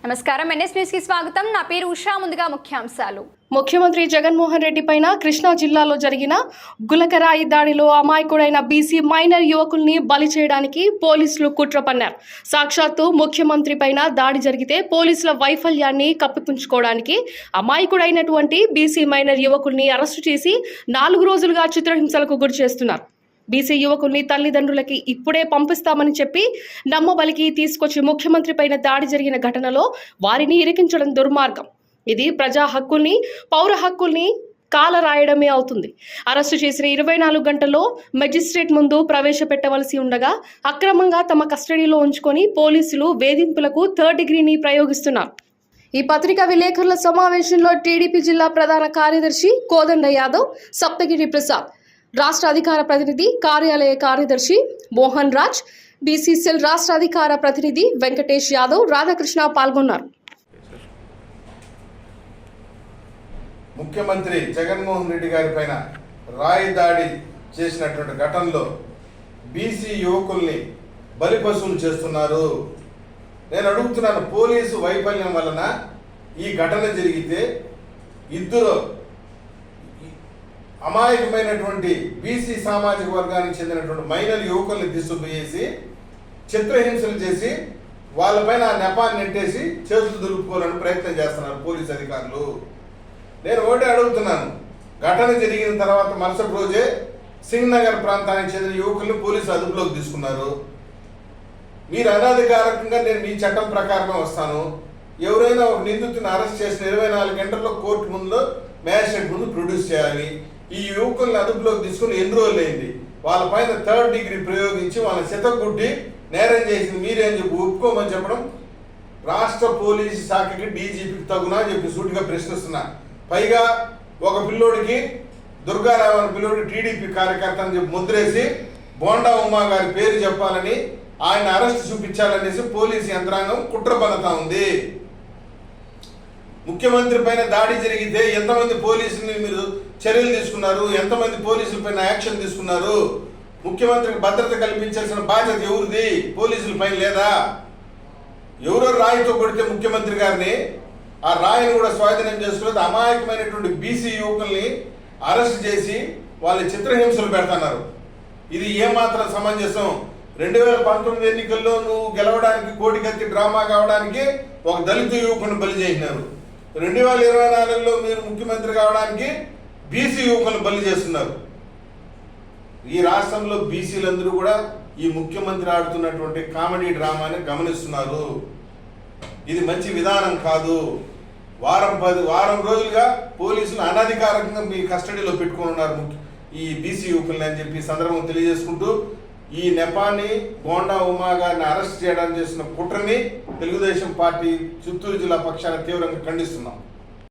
నమస్కారం NS news కి స్వాగతం. నా పేరు ఉషా. ముందుగా ముఖ్యాంశాలు. ముఖ్యమంత్రి జగన్మోహన్ రెడ్డి పైన కృష్ణా జిల్లాలో జరిగిన గులకరాయి దాడిలో అమాయకుడైన బీసీ మైనర్ యువకుల్ని బలి చేయడానికి పోలీసులు కుట్ర పన్నారు. సాక్షాత్తు ముఖ్యమంత్రి పైన దాడి జరిగితే పోలీసుల వైఫల్యాన్ని కప్పిపుంచుకోవడానికి అమాయకుడైనటువంటి బీసీ మైనర్ యువకుల్ని అరెస్టు చేసి 4 రోజులుగా చిత్రహింసలకు గురి చేస్తున్నారు. బీసీ యువకుల్ని తల్లిదండ్రులకి ఇప్పుడే పంపిస్తామని చెప్పి నమ్మబలికి తీసుకొచ్చి ముఖ్యమంత్రి పైన దాడి జరిగిన ఘటనలో వారిని ఇరికించడం దుర్మార్గం. ఇది ప్రజా హక్కుల్ని, పౌర హక్కుల్ని కాలరాయడమే అవుతుంది. అరెస్టు చేసిన 24 గంటల్లో మెజిస్ట్రేట్ ముందు ప్రవేశపెట్టవలసి ఉండగా అక్రమంగా తమ కస్టడీలో ఉంచుకొని పోలీసులు వేధింపులకు 3rd డిగ్రీని ప్రయోగిస్తున్నారు. ఈ పత్రికా విలేకరుల సమావేశంలో టీడీపీ జిల్లా ప్రధాన కార్యదర్శి కోదండ యాదవ్, సప్తగిరి ప్రసాద్, రాష్ట్ర అధికార ప్రతినిధి కార్యాలయ కార్యదర్శి మోహన్ రాజ్, బీసీసీఎల్ రాష్ట్ర అధికార ప్రతినిధి వెంకటేష్ యాదవ్, రాధాకృష్ణ పాల్గొన్నారు. ముఖ్యమంత్రి జగన్మోహన్ రెడ్డి గారి పైన రాయి దాడి చేసినటువంటి ఘటనలో బీసీ యువకుల్ని బలిపశువులు చేస్తున్నారు. నేను అడుగుతున్నాను, పోలీసు వైఫల్యం వలన ఈ ఘటన జరిగితే ఇద్దరు అమాయకమైనటువంటి బీసీ సామాజిక వర్గానికి చెందినటువంటి మైనర్ యువకుల్ని తీసుకుపోయేసి చిత్రహింసలు చేసి వాళ్ళపైన ఆ నెపాన్ని నెట్టేసి చేతులు దులుపుకోవాలని ప్రయత్నం చేస్తున్నారు పోలీసు అధికారులు. నేను ఒకటే అడుగుతున్నాను, ఘటన జరిగిన తర్వాత మరుసటి రోజే సింగ్ నగర్ ప్రాంతానికి చెందిన యువకుల్ని పోలీసు అదుపులోకి తీసుకున్నారు. మీరు అనధికారికంగా నేను మీ చట్టం ప్రకారమే వస్తాను, ఎవరైనా ఒక నిందితుని అరెస్ట్ చేసిన 24 గంటల్లో కోర్టు ముందు, మ్యాజిస్ట్రేట్ ముందు ప్రొడ్యూస్ చేయాలి. ఈ యువకుల్ని అదుపులోకి తీసుకుని ఎన్ని రోజులు అయింది? వాళ్ళపైన 3rd డిగ్రీ ప్రయోగించి వాళ్ళని చితగుడ్డి నేరం చేసింది మీరేం చెప్పి ఒప్పుకోమని చెప్పడం రాష్ట్ర పోలీసు శాఖకి, డీజీపీకి తగునా చెప్పి సూటిగా ప్రశ్నిస్తున్నా. పైగా ఒక పిల్లోడికి, దుర్గారావు అనే పిల్లోడికి టీడీపీ కార్యకర్త అని చెప్పి ముద్రేసి బోండా ఉమా గారి పేరు చెప్పాలని, ఆయన అరెస్ట్ చూపించాలనేసి పోలీసు యంత్రాంగం కుట్ర పన్నుతా ఉంది. ముఖ్యమంత్రి పైన దాడి జరిగితే ఎంతమంది పోలీసుని మీరు చర్యలు తీసుకున్నారు? ఎంతమంది పోలీసుల పైన యాక్షన్ తీసుకున్నారు? ముఖ్యమంత్రికి భద్రత కల్పించాల్సిన బాధ్యత ఎవరిది? పోలీసుల పైన లేదా? ఎవరో రాయితో కొడితే ముఖ్యమంత్రి గారిని, ఆ రాయిని కూడా స్వాధీనం చేసుకుని అమాయకమైనటువంటి బీసీ యువకుల్ని అరెస్ట్ చేసి వాళ్ళ చిత్రహింసలు పెడుతున్నారు. ఇది ఏమాత్రం సమంజసం? 2019 ఎన్నికల్లో నువ్వు గెలవడానికి కోటికత్తి డ్రామా కావడానికి ఒక దళిత యువకుని బలి చేసినారు. 2024లో మీరు ముఖ్యమంత్రి కావడానికి బీసీ యువకులను బలి చేస్తున్నారు. ఈ రాష్ట్రంలో బీసీలందరూ కూడా ఈ ముఖ్యమంత్రి ఆడుతున్నటువంటి కామెడీ డ్రామాని గమనిస్తున్నారు. ఇది మంచి విధానం కాదు. వారం రోజులుగా పోలీసులు అనధికారికంగా మీ కస్టడీలో పెట్టుకుని ఉన్నారు ఈ బీసీ యువకుల్ని అని చెప్పి సందర్భం తెలియజేసుకుంటూ, ఈ నెపాన్ని, బోండా ఉమా గారిని అరెస్ట్ చేయడానికి చేసిన కుట్రని తెలుగుదేశం పార్టీ చిత్తూరు జిల్లా పక్షాన తీవ్రంగా ఖండిస్తున్నాం.